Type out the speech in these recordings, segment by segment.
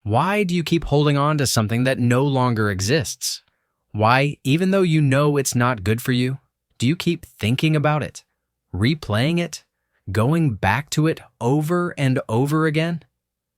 Why do you keep holding on to something that no longer exists? Why, even though you know it's not good for you, do you keep thinking about it, replaying it, going back to it over and over again?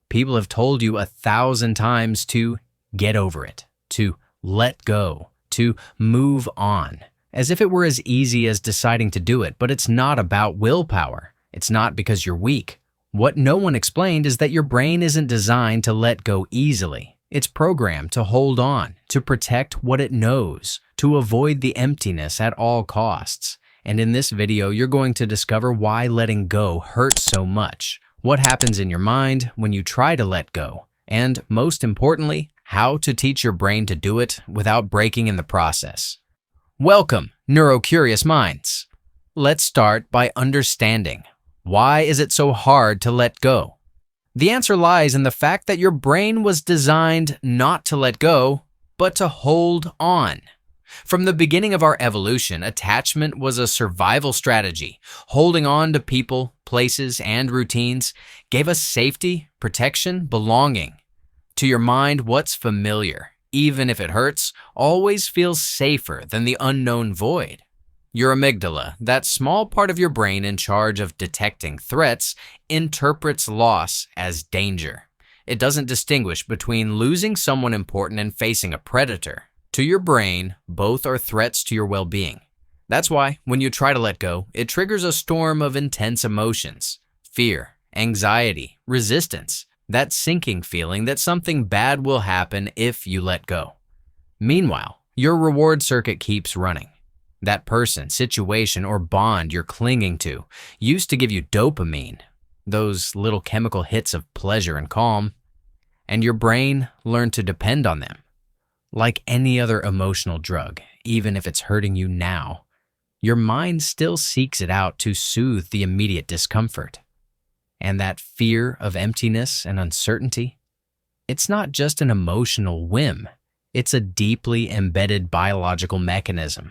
People have told you 1,000 times to get over it, to let go, to move on, as if it were as easy as deciding to do it, but it's not about willpower. It's not because you're weak. What no one explained is that your brain isn't designed to let go easily. It's programmed to hold on, to protect what it knows, to avoid the emptiness at all costs. And in this video, you're going to discover why letting go hurts so much, what happens in your mind when you try to let go, and most importantly, how to teach your brain to do it without breaking in the process. Welcome, neurocurious minds. Let's start by understanding. Why is it so hard to let go? The answer lies in the fact that your brain was designed not to let go, but to hold on. From the beginning of our evolution, attachment was a survival strategy. Holding on to people, places, and routines gave us safety, protection, belonging. To your mind, what's familiar, even if it hurts, always feels safer than the unknown void. Your amygdala, that small part of your brain in charge of detecting threats, interprets loss as danger. It doesn't distinguish between losing someone important and facing a predator. To your brain, both are threats to your well-being. That's why, when you try to let go, it triggers a storm of intense emotions: fear, anxiety, resistance, that sinking feeling that something bad will happen if you let go. Meanwhile, your reward circuit keeps running. That person, situation, or bond you're clinging to used to give you dopamine, those little chemical hits of pleasure and calm, and your brain learned to depend on them. Like any other emotional drug, even if it's hurting you now, your mind still seeks it out to soothe the immediate discomfort. And that fear of emptiness and uncertainty, it's not just an emotional whim, it's a deeply embedded biological mechanism.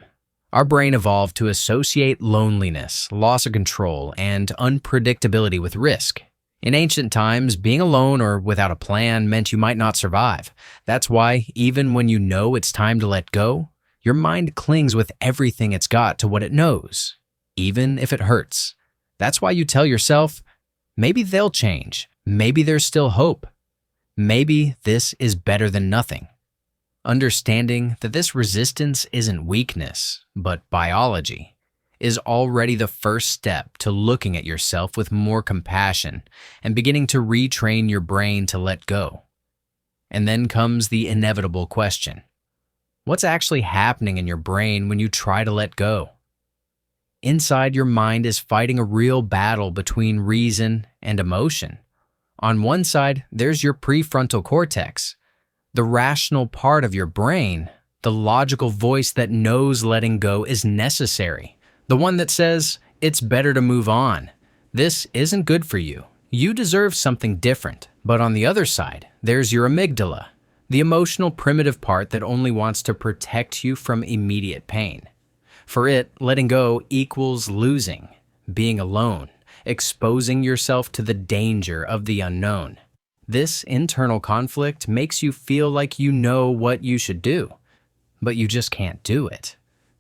Our brain evolved to associate loneliness, loss of control, and unpredictability with risk. In ancient times, being alone or without a plan meant you might not survive. That's why, even when you know it's time to let go, your mind clings with everything it's got to what it knows, even if it hurts. That's why you tell yourself, maybe they'll change, maybe there's still hope, maybe this is better than nothing. Understanding that this resistance isn't weakness, but biology, is already the first step to looking at yourself with more compassion and beginning to retrain your brain to let go. And then comes the inevitable question: what's actually happening in your brain when you try to let go? Inside, your mind is fighting a real battle between reason and emotion. On one side, there's your prefrontal cortex, the rational part of your brain, the logical voice that knows letting go is necessary. The one that says, it's better to move on. This isn't good for you. You deserve something different. But on the other side, there's your amygdala, the emotional primitive part that only wants to protect you from immediate pain. For it, letting go equals losing, being alone, exposing yourself to the danger of the unknown. This internal conflict makes you feel like you know what you should do, but you just can't do it.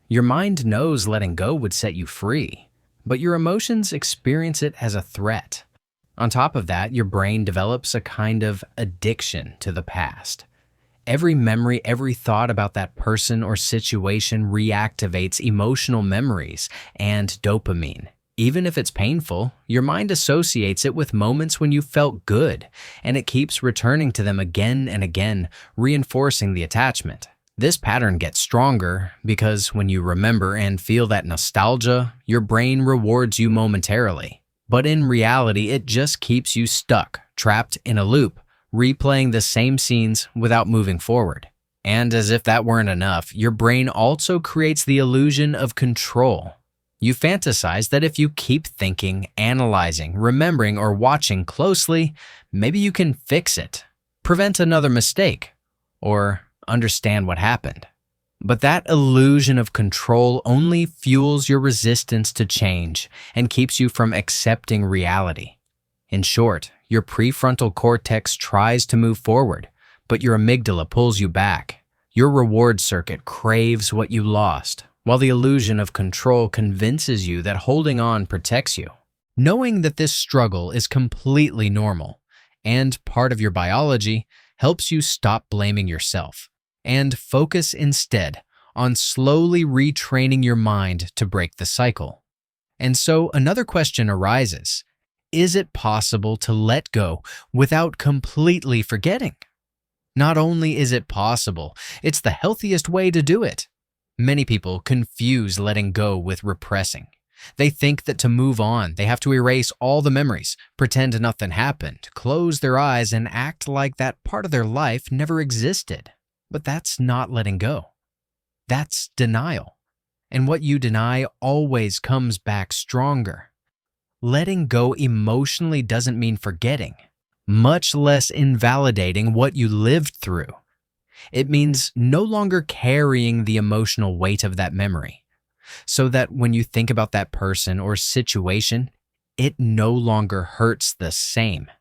Your mind knows letting go would set you free, but your emotions experience it as a threat. On top of that, your brain develops a kind of addiction to the past. Every memory, every thought about that person or situation reactivates emotional memories and dopamine. Even if it's painful, your mind associates it with moments when you felt good, and it keeps returning to them again and again, reinforcing the attachment. This pattern gets stronger because when you remember and feel that nostalgia, your brain rewards you momentarily. But in reality, it just keeps you stuck, trapped in a loop, replaying the same scenes without moving forward. And as if that weren't enough, your brain also creates the illusion of control. You fantasize that if you keep thinking, analyzing, remembering, or watching closely, maybe you can fix it, prevent another mistake, or understand what happened. But that illusion of control only fuels your resistance to change and keeps you from accepting reality. In short, Your prefrontal cortex tries to move forward, but your amygdala pulls you back. Your reward circuit craves what you lost, while the illusion of control convinces you that holding on protects you. Knowing that this struggle is completely normal and part of your biology helps you stop blaming yourself and focus instead on slowly retraining your mind to break the cycle. And so another question arises. Is it possible to let go without completely forgetting? Not only is it possible, it's the healthiest way to do it. Many people confuse letting go with repressing. They think that to move on, they have to erase all the memories, pretend nothing happened, close their eyes, and act like that part of their life never existed. But that's not letting go. That's denial. And what you deny always comes back stronger. Letting go emotionally doesn't mean forgetting, much less invalidating what you lived through. It means no longer carrying the emotional weight of that memory, so that when you think about that person or situation, it no longer hurts the same,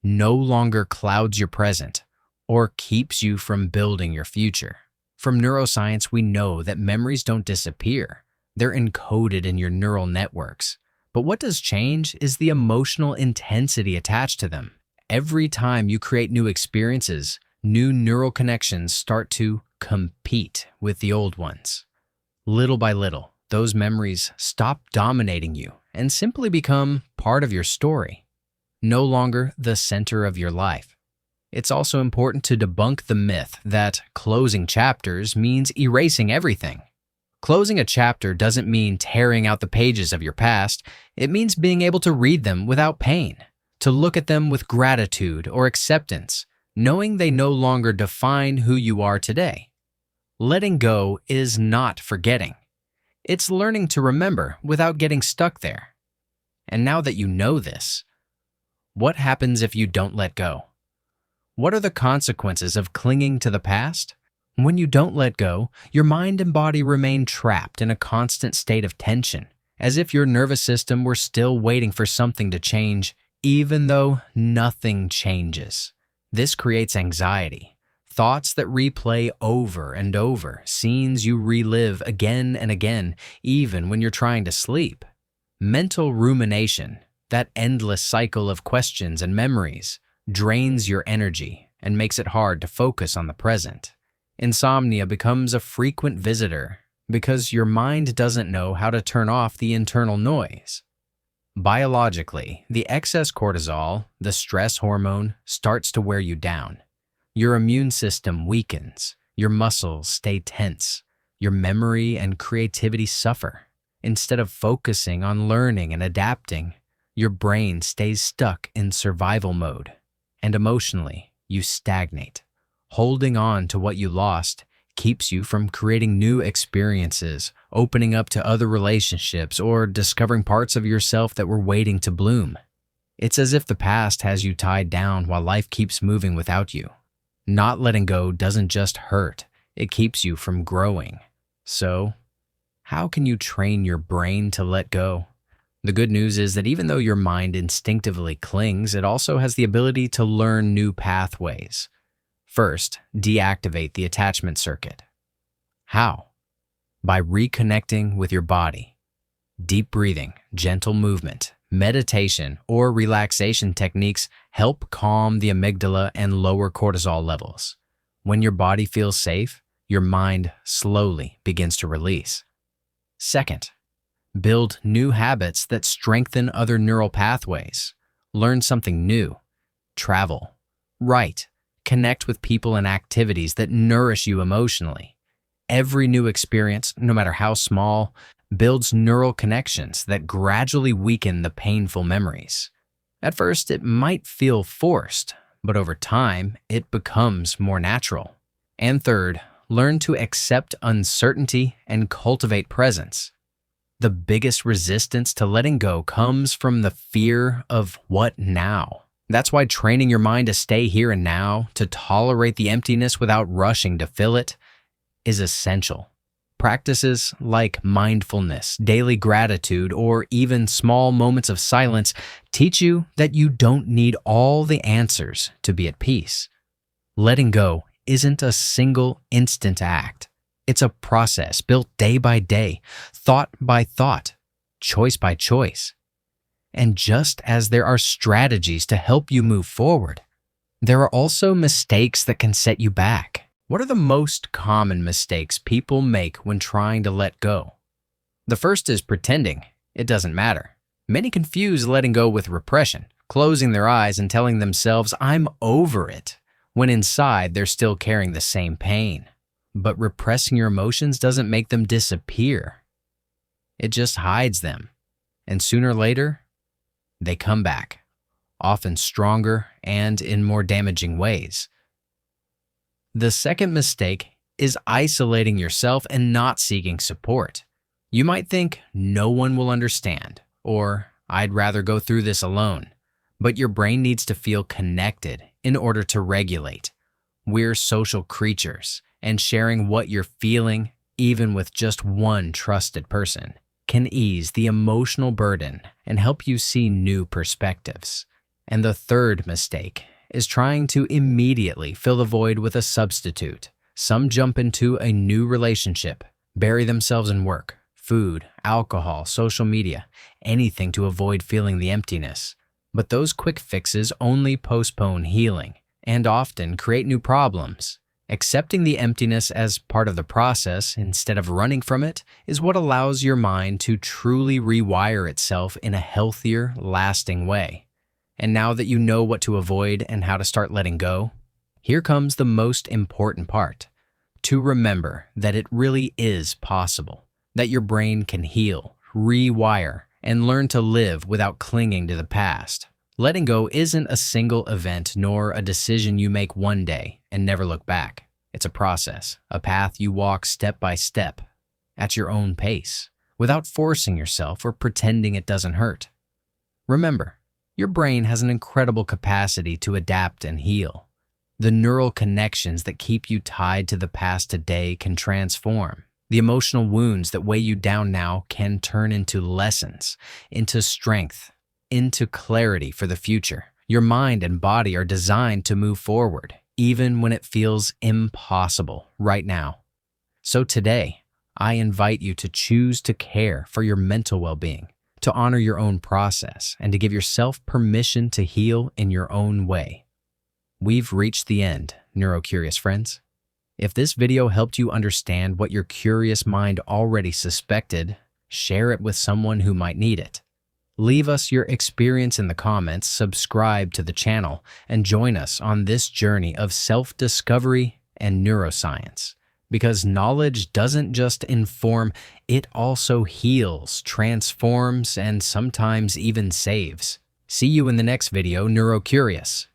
no longer clouds your present, or keeps you from building your future. From neuroscience, we know that memories don't disappear. They're encoded in your neural networks. But what does change is the emotional intensity attached to them. Every time you create new experiences, new neural connections start to compete with the old ones. Little by little, those memories stop dominating you and simply become part of your story, no longer the center of your life. It's also important to debunk the myth that closing chapters means erasing everything. Closing a chapter doesn't mean tearing out the pages of your past. It means being able to read them without pain, to look at them with gratitude or acceptance, knowing they no longer define who you are today. Letting go is not forgetting. It's learning to remember without getting stuck there. And now that you know this, what happens if you don't let go? What are the consequences of clinging to the past? When you don't let go, your mind and body remain trapped in a constant state of tension, as if your nervous system were still waiting for something to change, even though nothing changes. This creates anxiety, thoughts that replay over and over, scenes you relive again and again, even when you're trying to sleep. Mental rumination, that endless cycle of questions and memories, drains your energy and makes it hard to focus on the present. Insomnia becomes a frequent visitor because your mind doesn't know how to turn off the internal noise. Biologically, the excess cortisol, the stress hormone, starts to wear you down. Your immune system weakens, your muscles stay tense, your memory and creativity suffer. Instead of focusing on learning and adapting, your brain stays stuck in survival mode, and emotionally, you stagnate. Holding on to what you lost keeps you from creating new experiences, opening up to other relationships, or discovering parts of yourself that were waiting to bloom. It's as if the past has you tied down while life keeps moving without you. Not letting go doesn't just hurt, it keeps you from growing. So, how can you train your brain to let go? The good news is that even though your mind instinctively clings, it also has the ability to learn new pathways. First, deactivate the attachment circuit. How? By reconnecting with your body. Deep breathing, gentle movement, meditation, or relaxation techniques help calm the amygdala and lower cortisol levels. When your body feels safe, your mind slowly begins to release. Second, build new habits that strengthen other neural pathways. Learn something new. Travel. Write. Connect with people and activities that nourish you emotionally. Every new experience, no matter how small, builds neural connections that gradually weaken the painful memories. At first, it might feel forced, but over time, it becomes more natural. And third, learn to accept uncertainty and cultivate presence. The biggest resistance to letting go comes from the fear of what now. That's why training your mind to stay here and now, to tolerate the emptiness without rushing to fill it, is essential. Practices like mindfulness, daily gratitude, or even small moments of silence teach you that you don't need all the answers to be at peace. Letting go isn't a single instant act. It's a process built day by day, thought by thought, choice by choice. And just as there are strategies to help you move forward, there are also mistakes that can set you back. What are the most common mistakes people make when trying to let go? The first is pretending it doesn't matter. Many confuse letting go with repression, closing their eyes and telling themselves, "I'm over it," when inside they're still carrying the same pain. But repressing your emotions doesn't make them disappear. It just hides them. And sooner or later, they come back, often stronger and in more damaging ways. The second mistake is isolating yourself and not seeking support. You might think, "No one will understand," or "I'd rather go through this alone." But your brain needs to feel connected in order to regulate. We're social creatures, and sharing what you're feeling, even with just one trusted person, can ease the emotional burden and help you see new perspectives. And the third mistake is trying to immediately fill the void with a substitute. Some jump into a new relationship, bury themselves in work, food, alcohol, social media, anything to avoid feeling the emptiness. But those quick fixes only postpone healing and often create new problems. Accepting the emptiness as part of the process instead of running from it is what allows your mind to truly rewire itself in a healthier, lasting way. And now that you know what to avoid and how to start letting go, here comes the most important part: to remember that it really is possible, that your brain can heal, rewire, and learn to live without clinging to the past. Letting go isn't a single event nor a decision you make one day and never look back. It's a process, a path you walk step by step, at your own pace, without forcing yourself or pretending it doesn't hurt. Remember, your brain has an incredible capacity to adapt and heal. The neural connections that keep you tied to the past today can transform. The emotional wounds that weigh you down now can turn into lessons, into strength, into clarity for the future. Your mind and body are designed to move forward, even when it feels impossible right now. So today, I invite you to choose to care for your mental well-being, to honor your own process, and to give yourself permission to heal in your own way. We've reached the end, neurocurious friends. If this video helped you understand what your curious mind already suspected, share it with someone who might need it. Leave us your experience in the comments, subscribe to the channel, and join us on this journey of self-discovery and neuroscience. Because knowledge doesn't just inform, it also heals, transforms, and sometimes even saves. See you in the next video, Neurocurious.